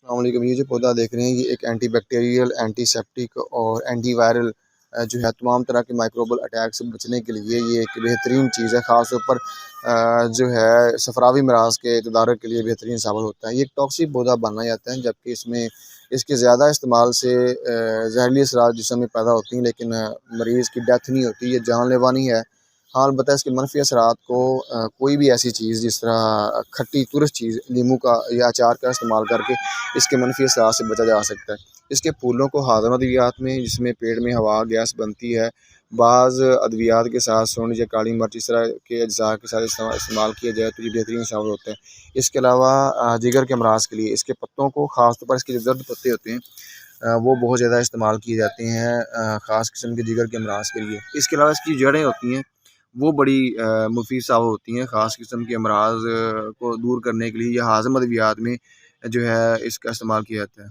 السلام علیکم۔ یہ جو پودا دیکھ رہے ہیں یہ ایک اینٹی بیکٹیریل، اینٹی سیپٹک اور اینٹی وائرل جو ہے تمام طرح کے مائکروبل اٹیک سے بچنے کے لیے یہ ایک بہترین چیز ہے، خاص طور پر جو ہے صفراوی امراض کے تدارک کے لیے بہترین ثابت ہوتا ہے۔ یہ ایک ٹاکسک پودا مانا جاتا ہے، جبکہ اس کے زیادہ استعمال سے زہریلی اثرات جسم میں پیدا ہوتی ہیں، لیکن مریض کی ڈیتھ نہیں ہوتی، یہ جان لیوا نہیں ہے۔ ہاں البتہ اس کے منفی اثرات کو کوئی بھی ایسی چیز جس طرح کھٹی ترش چیز لیموں کا یا اچار کا استعمال کر کے اس کے منفی اثرات سے بچا جا سکتا ہے۔ اس کے پھولوں کو ہاضمہ ادویات میں، جس میں پیٹ میں ہوا گیس بنتی ہے، بعض ادویات کے ساتھ سونڈ یا کالی مرچ اس طرح کے اجزاء کے ساتھ استعمال کیا جائے تو یہ بہترین ثابت ہوتا ہے۔ اس کے علاوہ جگر کے امراض کے لیے اس کے پتوں کو، خاص طور پر اس کے جو زرد پتے ہوتے ہیں وہ بہت زیادہ استعمال کیے جاتے ہیں خاص قسم کے جگر کے امراض کے لیے۔ اس کے علاوہ اس کی جڑیں ہوتی ہیں وہ بڑی مفید ثابت ہوتی ہیں خاص قسم کے امراض کو دور کرنے کے لیے، یا ہاضم ادویات میں جو ہے اس کا استعمال کیا جاتا ہے۔